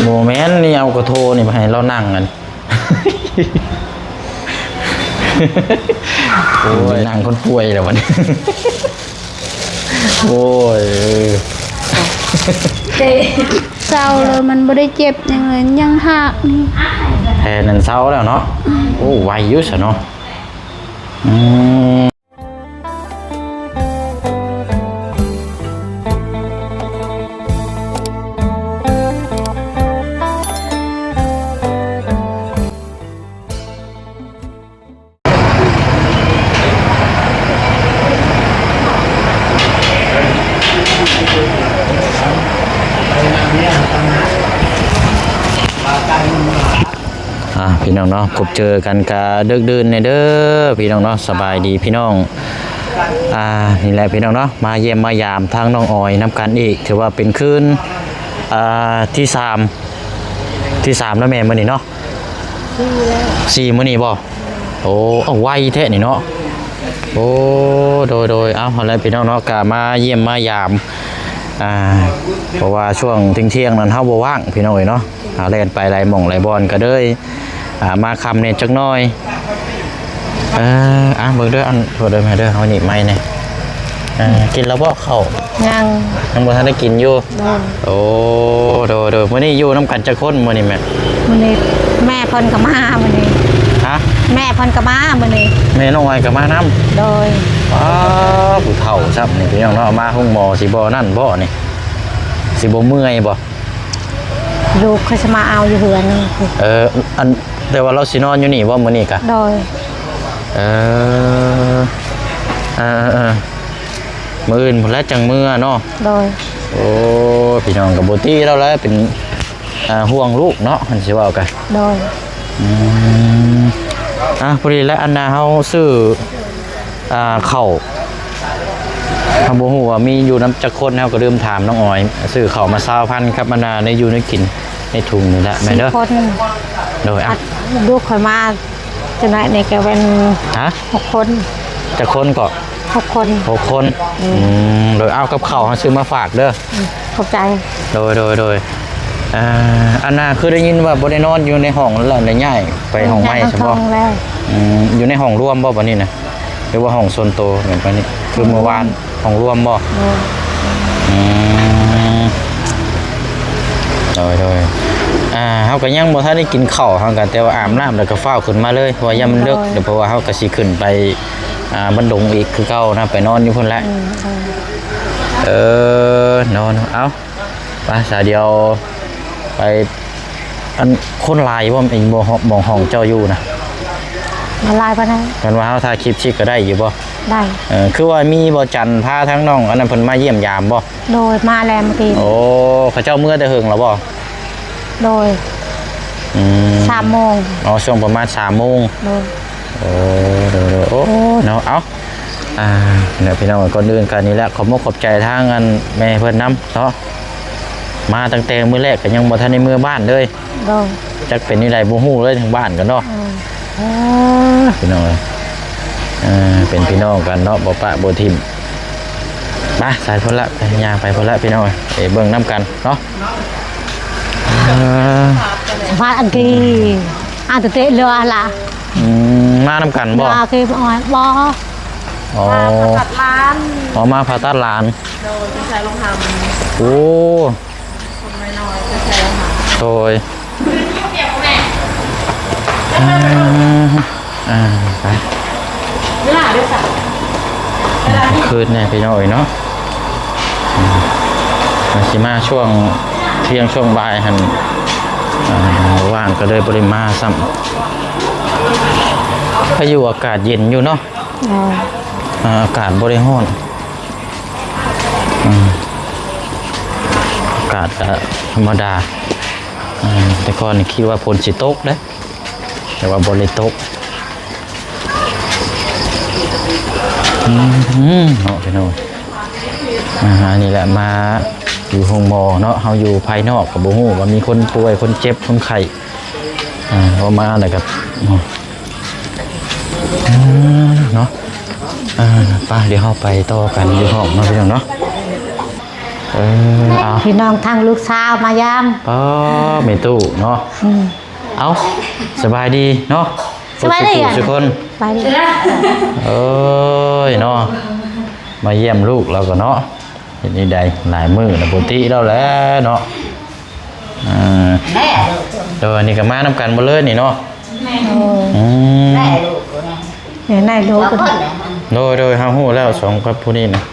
โมเมนต์นี่เอากระโทนี่มาให้เรานั่งกันโอ้ยนั่งคนป่วยแล้ววันนี้โอ้ยเศร้าเลยมันไม่ได้เจ็บยังเลยยังหักแทนนั่นเศร้าแล้วเนาะโอ้ไวยุ่งเนาะพี่น้องเนาะพบเจอกันกะดึกดื่นในเด้อพี่น้องเนาะสบายดีพี่น้องนี่แหละพี่น้องเนาะมาเยี่ยมมายามทางน้องออยน้ำกันอีกถือว่าเป็นคืนที่สามแล้วแม่มื้อนี้เนาะสี่มื้อนี้บ่โอ้เอาไวแท้นี่เนาะโอ้โดยเอาอะไรพี่น้องเนาะกะมาเยี่ยมมายามเพราะว่าช่วงเที่ยงนั้นเฮาบ่ว่างพี่น้องเอ้ยเนาะเล่นไปหลายหม่องหลายบอลก็เลยมาคำเนี่ยจักน้อยเบิ่งเด้ออันโทรเดินมาเด้อเฮานี่ไม่เนี่ยกินแล้วบ่เข้ายังบ่ทันได้กินอยู่โอ้โดมื้อนี้อยู่นำกันจักคนมื้อนี้แม่มื้อนี้แม่เพิ่นก็มามื้อนี้ฮะแม่เพิ่นก็มามื้อนี้แม่น้องอ้อยก็มานำโดยผู้เฒ่าซับนี่พี่น้องเนาะมาห้องหมอสิบ่นั่นบ่นี่สิบ่เมื่อยบ่ลูกเขาจะมาเอาอยู่เหือนนึงอันแต่ว่าเราสินอนอยู่นี่ว่ามื้อนี้กะโดยมื้ออื่นพุ่นละจังมื้อเนาะโดยโอ้พี่น้องกับบ่ตี้แล้วแหละเป็นห่วงลูกเนาะหั่นสิว่ากันโดยพอดีแล้วอันน่ะเฮาซื้อข้าวเฮาบ่ฮู้ว่ามีอยู่นำจักคนเฮาก็ลืมถามน้องออยซื้อข้าวมา20,000ครับมันน่ะในอยู่ในกินในถุงนี่แหละแม่เด้อโดยลูกข่อยมาจังได๋นี่ก็เป็น6คนจักคนก็6คนโดยเอากับข้าวเฮาซื้อมาฝากเด้อขอบใจโดยอันน่ะคือได้ยินว่าบ่ได้นอนอยู่ในห้องแล้วได้ย้ายไปห้องใหม่ใช่บ่อยู่ในห้องร่วมบ่บัดนี้นะหรือว่าห้องส่วนตัวเหมือนกันนี่คือเมื่อวานห้องร่วมบ่โดยเฮาก็ยังบ่ทันได้กินข้าวเฮาก็แต่ว่าอาบน้ำแล้วก็ฟ้าวขึ้นมาเลยเพราะว่ายามมันดึกเดี๋ยวเพราะว่าเฮาก็สิขึ้นไปบันดงอีกคือเก่านะไปนอนอยู่พุ่นแหละนอนเอาไปซะเดียวไปอันคนหลายบ่ไอ้บ่ห้องเจ้าอยู่นะมาลายปะนะกันว่าเฮาถ่ายคลิปชิก็ได้อยู่บ่ได้คือว่ามีบ่จันพาทั้งน้องอันนั้นเพิ่นมาเยี่ยมยามบ่โดยมาแล้วเมื่อกี้โอ้เขาเจ้าเมื่อแต่หึงแล้วบ่โดย3 โมงช่วงประมาณ3 โมงโดยโอ้เนาะเอาเนี่ยพี่น้องก่อนอื่นกันนี่แหละขอบใจทางอันแม่เพิ่นนำเนาะมาตั้งแต่มื้อแรกก็ยังบ่ทันในมือบ้านเลยจักเป็นนี่ไรบ่ฮู้เลยถึงบ้านกันเนาะพี่น้องเป็นพี่น้องกันเนาะบ่ปะบ่ทิ่มไปสายพุ่นละไปย่างไปพุ่นละพี่น้องไปเบิ่งน้ำกันเนาะสภาพอันกี้เตะเรือล่ะมาน้ำกันบ่คือบ่มาผ่าตัดร้านมาผ่าตัดร้านโดยจะใช้รองเท้าโอ้คนน้อยๆจะใช้รองเท้าโดยไปเวลาด้วยสักคืนเนี่ยพี่น้อยเนาะมาชิมาช่วงเที่ยงช่วงบ่ายหันว่างก็เลยบริมาซ้ำพายุอากาศเย็นอยู่เนาะอากาศบริห้อนอากาศธรรมดาแต่ก่อนคิดว่าฝนสิตกนะแต่ว่าบริตกเนาะพี่น้องนี่แหละมาอยู่ห้องหมอเนาะเฮาอยู่ภายนอกกับบ่ฮู้ว่ามีคนป่วยคนเจ็บคนไข้ว่ามาอะไรกับเนาะไปเดี๋ยวเฮาไปต่อกันอยู่ห้องเนาะพี่น้องเนาะ เอา พี่น้องทางลูกสาวมายาม อ๋อเมตู้เนาะเอาสบายดีเนาะ สบายดี ทุกคน ไปดิ เอ้ยเนาะมาเยี่ยมลูกเราก็เนาะเห็นนี่ใดหลายมือนะปกติเราแหล้วเนาะเดี๋ยวอันนี้ก็มานำกันมาเลยนี่เนาะ อืม เนี่ยนายรู้กัน โดยห้าหูแล้วสองกับผู้นี้นะ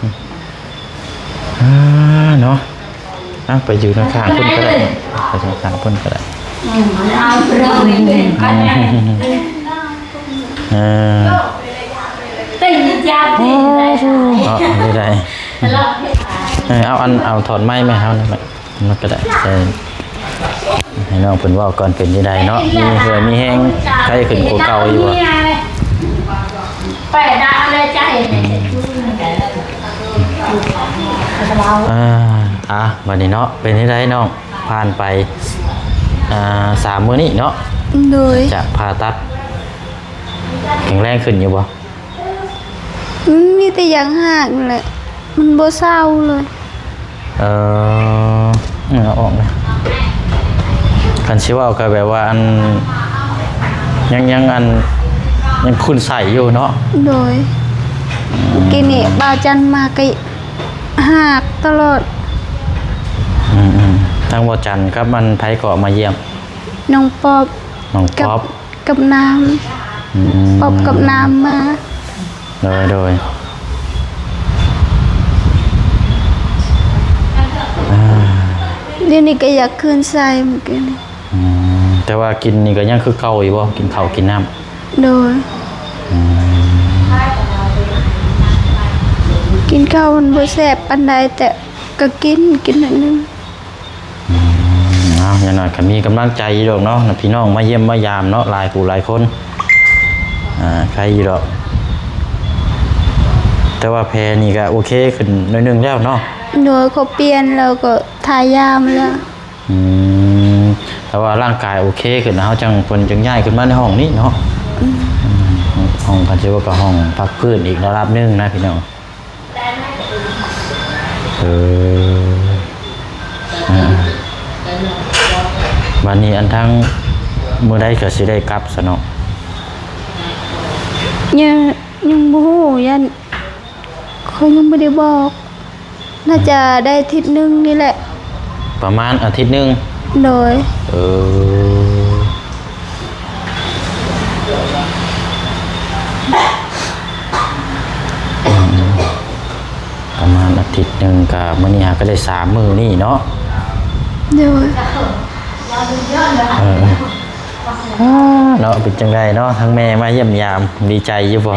เนาะไปยืนข้างๆพุ่นก็ได้ไปยืนข้างพุ่นก็ได้ตีจ้าตี ไม่ได้เอาถอดไม้ไหมเอานะมันก็ได้ให้น้องเป็นว่าก่อนเป็นยังไงเนาะมีเหือมีแห้งใครขึ้นโคเก่าอยู่อ่ะ ไปด่าอะไรใจวันนี้เนาะเป็นยังไงน้องผ่านไป3 มื้อนี้เนาะ โดย จะผ่าตัดแข็งแรงขึ้นอยู่บ่ มันมีแต่อย่างหักนั่นแหละมันบ่เศร้าเลย เอาออกนะคันชิว่าก็แบบว่าอันยังคุณใส่อยู่เนาะ โดยกินนี่บ่าวจันมาก็หักตลอด ทั้งบ่จันทร์ครับมันไผเกาะมาเยี่ยม น้องปอบ น้อง กับ ป๊อป กับน้ำปอบกับน้ำมา โดยเดี๋ยวนี้ก็อยากคืนใส่เหมือนกัน แต่ว่ากินนี่ก็ยังคือเก่าอยู่บ่กินข้าวกินน้ำ โดยกินข้าวมันบ่แซ่บปานใดแต่ก็กินหน่อยนึง อย่างน้อยก็มีกำลังใจอยู่ดอกเนาะพี่น้องมาเยี่ยมมายามเนาะหลายผู้หลายคนใครอยู่ดอกแต่ว่าแพนี่ก็โอเคขึ้นหน่อยนึงแล้วเนาะ โดยเขาเปลี่ยนแล้วก็ทายามาแล้ว แต่ว่าร่างกายโอเคขึ้นนะเขาจังย้ายขึ้นมาในห้องนี้เนาะห้องพันธุ์ว่าก็ห้องพักพื้นอีกระดับหนึงนะพี่น้องวันนี้อันทั้งมื้อใดก็สิได้กลับซะเนาะ ยังบ่ฮู้ยันเขายังไม่ได้บอก น่าจะได้อาทิตย์หนึงนี่แหละ ประมาณอาทิตย์หนึง โดย ประมาณอาทิตย์หนึงก็มื้อนี้ก็ได้3 มื้อนี่เนาะ โดย เนาะเป็นจังไดเนาะทั้งแม่มาเยี่ยมยามดีใจอยู่บ่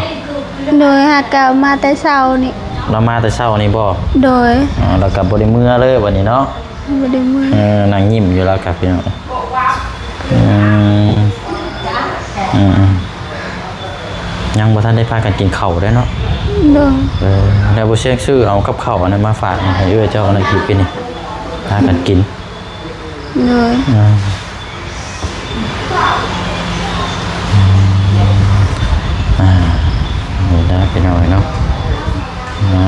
โดยหากะมาแต่เช้านี่ เรามาแต่เช้านี่บ่ โดย เรากลับบ่ได้เมื่อเลยวันนี้เนาะ บ่ได้มือ นั่งยิ้มอยู่แล้วครับพี่น้องยังบ่ทันได้พากันกินข้าวได้เนาะ โดย แล้วบ่เชียงซื้อเอากับข้าวอันนั้นมาฝากให้เอ้ยเจ้าอันนั้นกินนี่พากันกิน โดย นี่ได้พี่น้องเนาะมา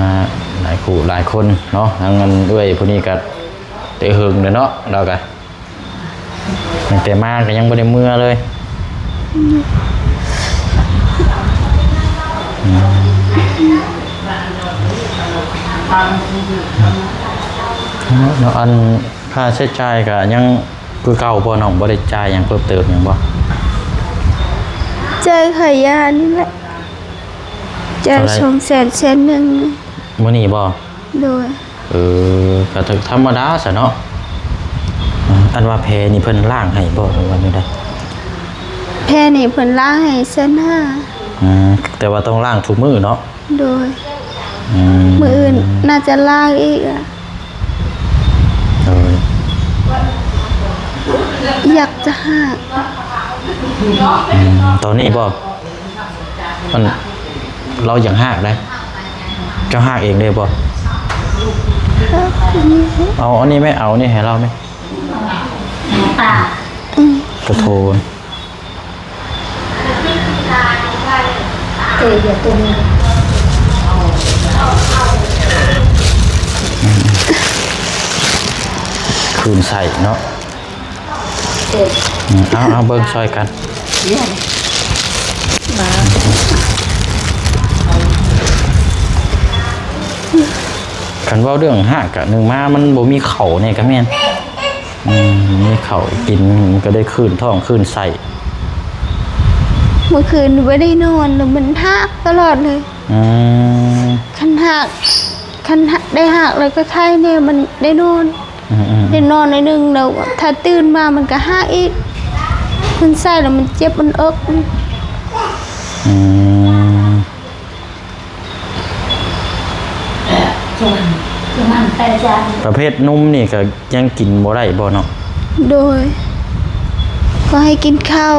หลายคู่หลายคนเนาะทั้งนั้นด้วยผู้นี้ก็เตะหึงเลยเนาะเราก็ตั้งแต่มาก็ยังบ่ได้เมื่อเลยเนาะอันค่าใช้จ่ายก็ยังคือเก่าบ่น้องบ่ได้จ่ายหยังเพิ่มเติมหยังบ่ ใจขายยานี่แหละใจ200,000 นึง มื้อนี้บ่ โดย ก็ธรรมดาซะเนาะอันว่าแพนี่เพิ่นล้างให้บ่หรือว่าจังได๋ แพนี่เพิ่นล้างให้1,500,000 แต่ว่าต้องล้างทุกมื้อเนาะ โดยมื้ออื่นน่าจะล้างอีกอะอยากจะหัก ตอนนี้บ่มันเราอยากหากได้เจ้าหากเองได้บ่เอาอันนี้ไม่เอานี่ให้เราไหมกระโทน คืนใส่เนาะเอาเบิ่งซอยกันกันว่าเรื่องหักกะหนึ่งมามันบ่มีเข่าเนี่ยก็แม่นมีเข่ากินก็ได้คืนท้องคืนใส่ เมื่อคืนไม่ได้นอนเลยมันหักตลอดเลย คันหักได้หักเลยก็ไข้เนี่ยมันได้นอนได้นอนในนึงแล้วถ้าตื่นมามันก็หักอีกมันใส่แล้วมันเจ็บมันเอิกประเภทนุ่มนี่ก็ยังกินบ่ได้บ่เนาะ โดยก็ให้กินข้าว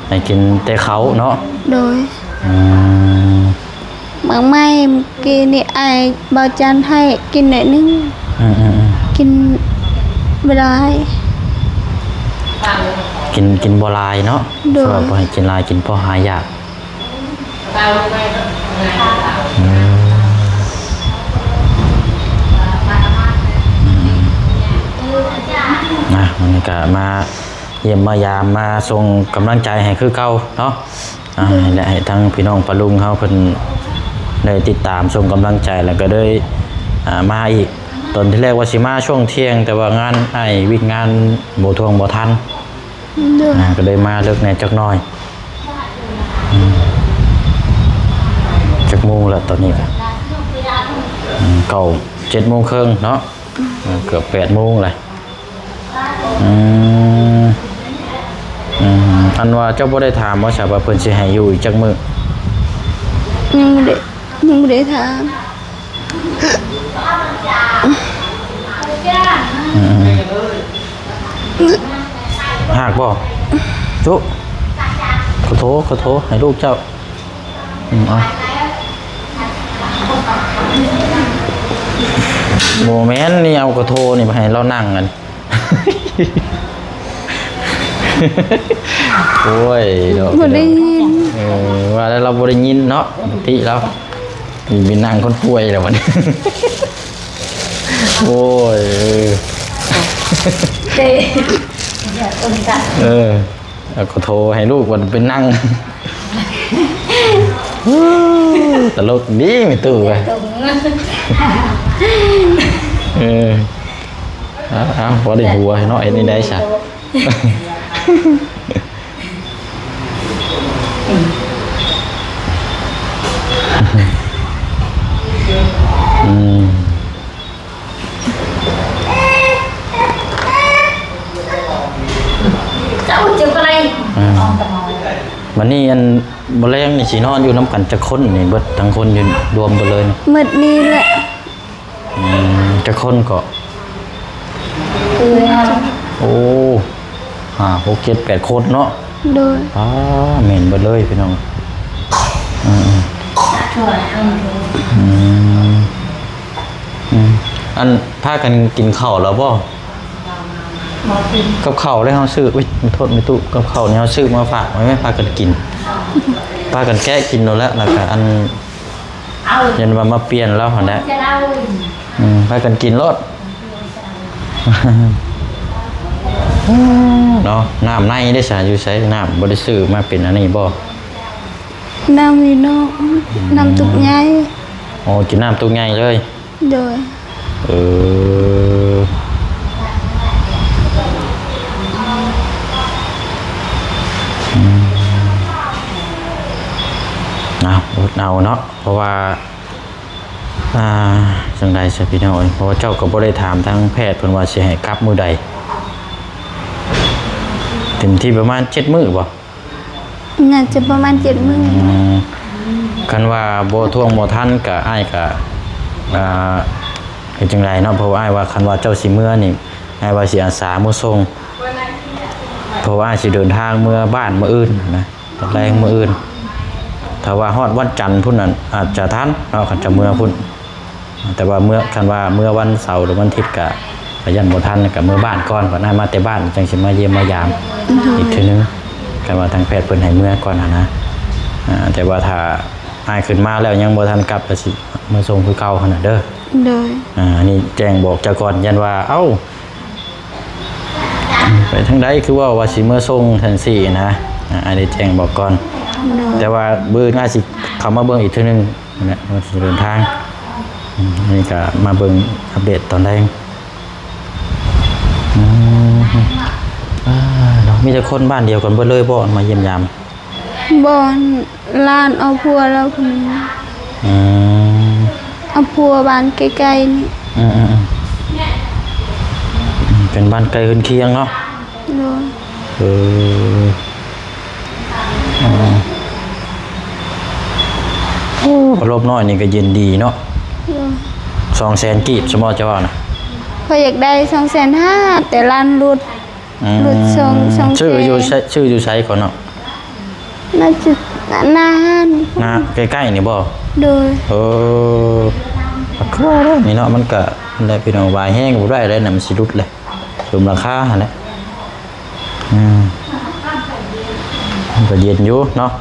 ให้กินแต่เขาเนาะ โดยบางไม่เมื่อกี้นี่ไอ้บาจันให้กินหน่อยนึงกินไม่ได้ กินบ่หลายเนาะ โดย สำหรับบ่ให้กินหลายกินพอหายากมันก็มาเยี่ยมมายามมาส่งกำลังใจให้คือเก่าเนาะและให้ทั้งพี่น้องปะลุงเขาเพิ่นได้ติดตามส่งกำลังใจแล้วก็ได้มาอีกตอนที่แรกว่าสิมาช่วงเที่ยงแต่ว่างานวิ่งงานบ่ทวงบ่ทันก็เลยมาเลิกในจักหน่อยจักโมงแล้วตอนนี้เก่า7 โมงครึ่งเนาะเกือบ8 โมงเลยอันว่าเจ้าบ่ได้ถามว่าชาวบ้านเพิ่นสิให้อยู่อีกจักมื้อยังไม่ได้ถาม หากบ่จุขอโทษให้ลูกเจ้าเอาโมเมนต์นี่เอากระโทนี่มาให้เรานั่งกัน โอ้ยเดี๋ยว บ่ได้ยิน ว่าแล้วเราบ่ได้ยินเนาะปกติแล้วมีนั่งคนป่วยแล้ววันนี้ โอ้ยเอาก็โทรให้ลูกวันไปนั่ง ตลกดีไม่ตื่นไปเอาพอได้หัวเนาะไอ้นี่ได้ใช่วันนี้อันบ่แรงนี่สินอนอยู่น้ำกันจักคนนี่เบิดทั้งคนอยู่รวมไปเลยหมดนี้แหละจักคนก็โอ้6 7 8 คนเนาะโดยเหม็นเบิดเลยพี่น้องอันพากันกินข้าวแล้วบ่กับข้าวได้เฮาซื้ออุ๊ยโทษไม่ตู้กับข้าวนี่เฮาซื้อมาฝากไว้ไม่พากันกินพากันแกะกินแล้วแล้วก็อันยันมาเปลี่ยนแล้วหั่นแหละพากันกินรสเนาะน้ำในได้สาอยู่ไสน้ำบ่ได้ซื้อมาเป็นอันนี้บ่น้ำมีนอกน้ำตุกใหญ่กินน้ำตุกใหญ่เลยโดยเอาเนาะเพราะว่าจังใดสิพี่น้อยเพราะว่าเจ้าก็บ่ได้ถามทางแพทย์เพิ่นว่าสิให้กลับมื้อใดเต็มที่ประมาณ7 มื้อบ่น่าจะประมาณ7 มื้อคันว่าบ่ท่วงบ่ทันก็อ้ายก็เฮ็ดจังไดเนาะเพราะว่าอ้ายว่าคันว่าเจ้าสิเมื่อนี่อ้ายว่าสิอาสามื้อส่งเพราะว่าอ้ายสิเดินทางเมื่อบ้านมื้ออื่นนะตอนแรงมื้ออื่นถ้าว่าฮอดวันจันทร์พุ่นนั้นอาจจะทันเนาะคันจะเมื่อพุ่นแต่ว่าเมื่อคันว่าเมื่อวันเสาร์หรือวันอาทิตย์ก็ยันบ่ทันก็เมื่อบ้านก่อนก่อนหน้ามาแต่บ้านจังสิมาเยี่ยมมายามอีกทีนึงคันว่าทางแพทย์เพิ่นให้เมื่อก่อนนะแต่ว่าถ้าอ้ายขึ้นมาแล้วยังบ่ทันกลับก็สิมาส่งคือเก่าหั่นน่ะเด้อโดยนี่แจ้งบอกเจ้าก่อนยันว่าเอ้า ไปทางใดคือว่าสิเมื่อส่งทันสี่นะอันนี้แจ้งบอกก่อนแต่ว่าเบิ่งน่าสิเขามาเบิ่งอีกเทื่อนึงนะว่าสิเดินทางนี่ก็มาเบิ่งอัปเดตตอนแรกเนาะมีแต่คนบ้านเดียวกันเบิดเลยบ่มาเยี่ยมยาม บอนลานเอาพัวแล้วคนนี้ อืม เอาพัวบ้านใกล้ๆนี่ เป็นบ้านไกลเฮือนเคียงเนาะ โดย เออพอลบน้อยนี่ก็เย็นดีเนาะ โดย 200,000 กีบสมมติจะว่านะ พออยากได้250,000แต่ร้านรุดรุด2 2 ชื่ออยู่ใช้ก่อนเนาะ น่าจะนาน นะใกล้ๆนี่บ่ โดย เออก็นี่เนาะมันก็ได้พี่น้องวายแห้งบ่ได้เลยน่ะมันสิรุดเลยสมราคาหั่นแหละมันก็เย็นอยู่เนาะ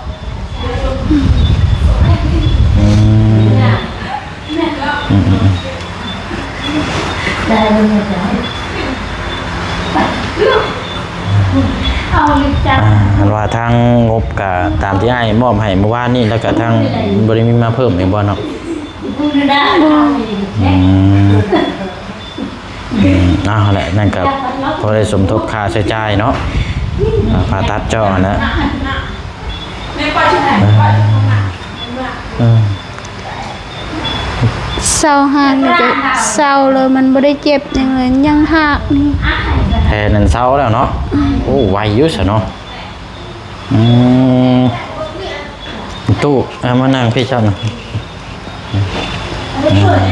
อันว่าทางงบก็ตามที่อ้ายมอบให้เมื่อวานนี้แล้วก็ทางบ่ได้มีมาเพิ่มอีกบ่เนาะแหละนั่นก็พอได้สมทบค่าใช้จ่ายเนาะผ่าตัดเจาะนะเศร้าหันก็เศร้าเลยมันบ่ได้เจ็บหยังเลยยังหักนี่ แทนนั้นเศร้าแล้วเนาะโอ้ไวอยู่ซะเนาะตู้มานั่งพี่เจ้าหน่อย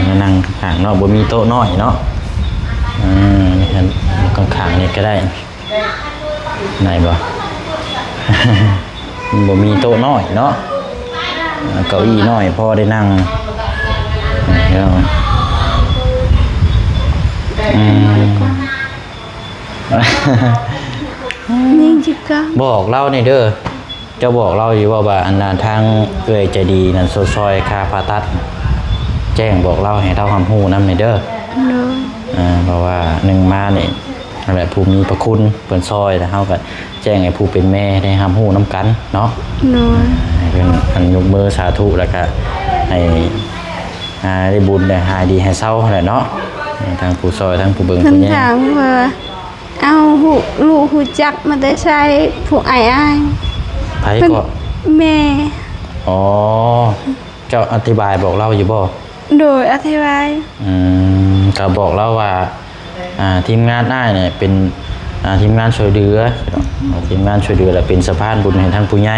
มานั่งข้างเนาะบ่มีโต๊ะน้อยเนาะนี่ฮะข้างๆนี่ก็ได้ไหนบ่ บ่มีโต๊ะน้อยเนาะเก้าอี้น้อยพอได้นั่งเนาะนี่จิกะ บอกเล่านี่เด้อเจ้าบอกเล่าอยู่ว่าอันนั้นทางเอื้อยใจดีนั่นซอยค่าผ่าตัดแจ้งบอกเล่าให้เท่าความรู้นำนี่เด้อ โดย เพราะว่าหนึ่งมานี่อะไรผู้มีพระคุณเปิ้นซอยแล้วเฮาก็แจ้งให้ผู้เป็นแม่ได้รับรู้นํกันเนาะ โดย ให้เพิ่นอันยกมือสาธุแล้วก็ให้ได้บุญได้หายดีให้เศร้าแหละเนาะทางผู้ซอยทางผู้เบิ่ง เพิ่น ผู้แย่ ถามว่าเอาลูกหูจักมาได้ใช้ผู้อ้าย ไผ เพิ่น ก็ แม่ อ๋อเจ้าอธิบายบอกเล่าอยู่บ่ โดยอธิบาย ก็บอกเล่าว่าทีมงานอ้ายเนี่ยเป็นทีมงานช่วยเหลือทีมงานช่วยเหลือแล้วเป็นสะพานบุญให้ทางผู้ใหญ่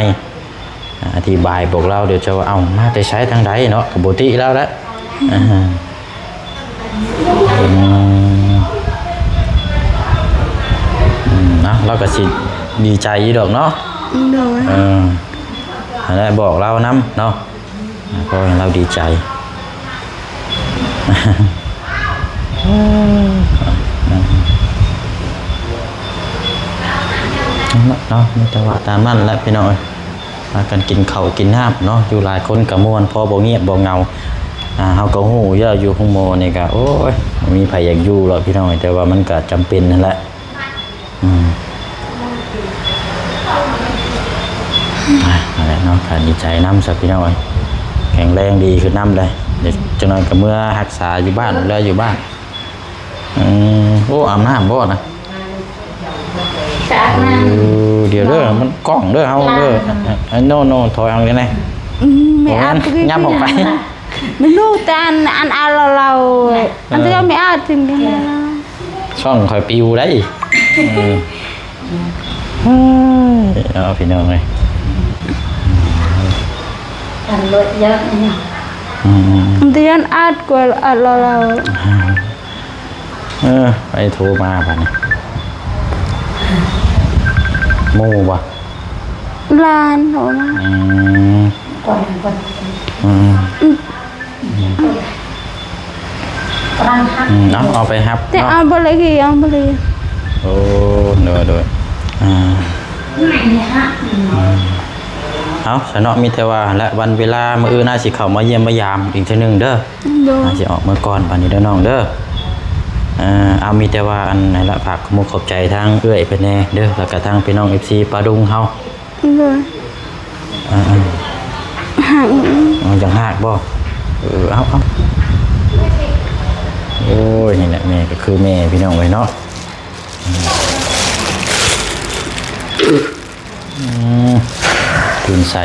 อธิบายบอกเล่าเดี๋ยวจะว่าเอามาแต่ใช้ทางใดเนาะกับปกติแล้วละเนาะเราก็สิดีใจอยู่ดอกเนาะ โดย อะไรบอกเรานำเนาะก็ให้เราดีใจเนาะมีจังหวะตามนั้นแหละพี่น้อยมากันกินข้าวกินน้ำเนาะอยู่หลายคนกับม่วนพอบ่เงียบบ่เงาเฮาก็ฮู้เยอะอยู่ห้องโมนี่ก็โอ้ยมีไผอยากอยู่หรอกพี่น้อยแต่ว่ามันก็จำเป็นนั่นแหละอะไรเนาะการดีใจน้ำสักพี่น้อยแข็งแรงดีขึ้นน้ำเลยเดี๋ยวจังนั้นก็เมื่อรักษาอยู่บ้านแล้วอยู่บ้านโอ้อาบน้ำบ่นะเดี๋ยวเด้อมันกล้องเด้อเฮาเด้อโน่ถอยเอาเลยนะ ไม่อาจ ย้ำออกไป ไม่รู้แต่อันเราอันที่ก็ไม่อาจถึงกันนะ ช่องคอยปิวได้เอาพี่น้องเลย กันรถเยอะเนี่ย อันที่อันอาจกว่าอันเรา ไปโทรมาป่ะเนี่ยหมู่ป่ะ ลานโหมา ก่อนเอาไปครับ แต่เอาไปเลยกี่เอาไปเลย โอ้เด้อเอาสนอมีแต่ว่าและวันเวลามื้ออื่นน่าสิเข้ามาเยี่ยมมายามอีกเทื่อนึงเด้อ โดย น่าสิออกเมื่อก่อนปานนี้เด้อน้องเด้อ เอามีแต่ว่าอันไหนละฝากขอบใจทางเอื้อยเพิ่นแน่เด้อแล้วก็ทางพี่น้อง FC ปาดุงเฮา เลย หักจังหักบ่เอาโอ้ยนี่แหละแม่ก็คือแม่พี่น้องไว้เนาะคืนใส่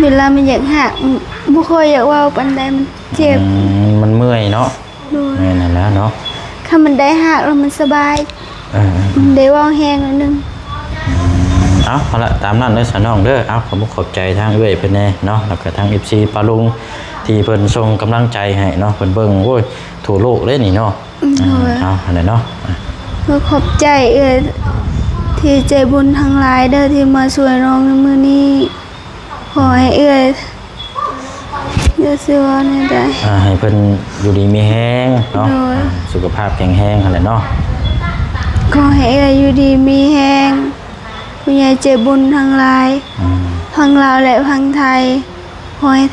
เวลามันอยากหักบ่ค่อยอยากเว่าปานใดมันเจ็บ มันเมื่อยเนาะ โดย แม่นั่นแล้วเนาะ ถ้ามันได้หักแล้วมันสบายได้เว่าแห้งนิดนึง เอาละตามนั้นเด้อสน้องเด้อเอาขอบใจทางเอื้อยเพิ่นแน่เนาะแล้วก็ทาง FC ปาลุงที่เพิ่นส่งกำลังใจให้เนาะเพิ่นเบิ่งโอ้ยทั่วโลกเลยนี่เนาะเอาอันนั้นเนาะ ก็ขอบใจที่ใจบุญทั้งหลายเด้อที่มาช่วยน้องในมื้อนี้ขอให้อย่าเสื่อในใด ให้เพิ่นอยู่ดีมีแห้งเนาะสุขภาพแข็งแรงหั่นแหละเนาะ ขอให้อยู่ดีมีแห้งผู้ใหญ่ใจบุญทั้งหลายทั้งลาวและทั้งไทยขอให้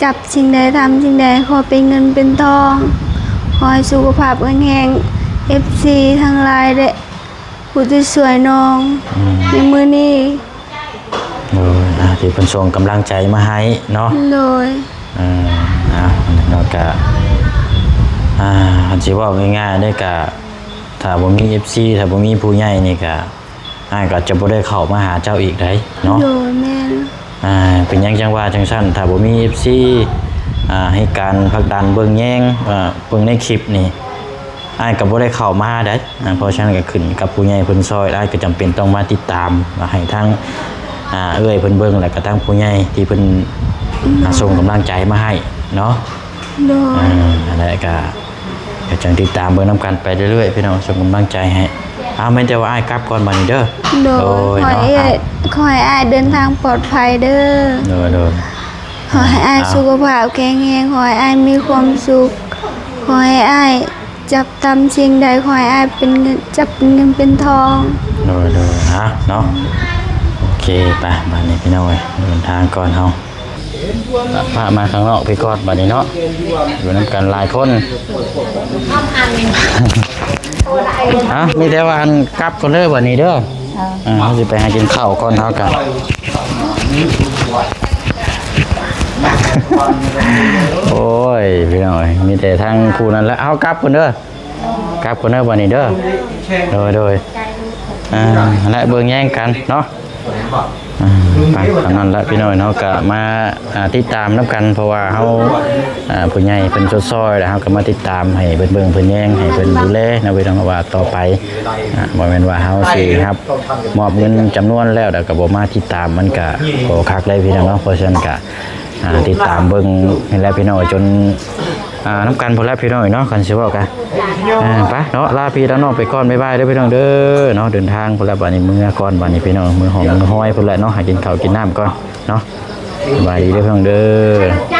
จับสิ่งใดทำสิ่งใดขอเป็นเงินเป็นทองขอให้สุขภาพแข็งแรง FC ทั้งหลายและผู้ที่สวยน้องในมื้อนี้ ที่เพิ่นส่งกำลังใจมาให้เนาะ โดย เนาะก็สิเว้าง่ายๆได้ก็ถ้าบ่มี FC ถ้าบ่มีผู้ใหญ่นี่ก็ก็จะบ่ได้เข้ามาหาเจ้าอีกได้เนาะ โดยแม่น เป็นหยังจังว่าจังซั่นถ้าบ่มี FC ให้การผลักดันเบิ่งแย่งเบิ่งในคลิปนี่ก็บ่ได้เข้ามาได้เพราะฉะนั้นก็ขึ้นกับผู้ใหญ่เพิ่นซอยก็จำเป็นต้องมาติดตามให้ทางเอ้ยเพิ่นเบิ่งแล้วก็ทางผู้ใหญ่ที่เพิ่นส่งกำลังใจมาให้เนาะ โดย อันนั้นก็จังติดตามเบิ่งนำกันไปเรื่อยๆพี่น้องส่งกำลังใจให้แม่นแต่ว่าอ้ายกลับก่อนบัดนี้เด้อ โดยขอให้อ้ายเดินทางปลอดภัยเด้อ โดย ขอให้อ้ายสุขภาพแข็งแรงขอให้อ้ายมีความสุขขอให้อ้ายจับทำสิ่งใดขอให้อ้ายเป็นเงินจับเป็นเงินเป็นทอง เนาะโอเคไปบัดนี้พี่น้องเอ้ยเดินทางก่อนเฮาพามาข้างนอกพี่กอดบัดนี้เนาะอยู่นำกันหลายคนมีแต่ว่าอันกลับก่อนเด้อบัดนี้เด้อเฮาสิไปหากินข้าวก่อนเฮากันโอ้ยพี่น้องมีแต่ทางคู่นั้นแล้วเอากลับก่อนเด้อกลับก่อนเด้อบัดนี้เด้อโดยและเบิ่งแย่งกันเนาะไปทำนั้นละพี่น้อยเนาะก็มาติดตามนำกันเพราะว่าเฮาผู้ใหญ่เพิ่นซอยแล้วเฮาก็มาติดตามให้เบิ่งเพิ่นแย่งให้เพิ่นดูแลนะพี่น้องว่าต่อไปบ่แม่นว่าเฮาสิครับมอบเงินจำนวนแล้วก็บ่มาติดตามมันก็โหคักเลยพี่น้องเนาะเพราะฉะนั้นก็ติดตามเบิ่งนี่แหละพี่น้อยจนน้ำกันพอแล้วพี่น้อยเนาะกันสิเว้ากันไปเนาะลาพี่แล้วน้องไปก่อนบ๊ายบายเด้อพี่น้องเด้อเนาะเดินทางพอแล้วบัดนี้มื้อก่อนบัดนี้พี่น้องมื้อหอมมื้อห้อยพุ่นแหละเนาะหากินข้าวกินน้ำก่อนเนาะสบายดีเด้อพี่น้องเด้อ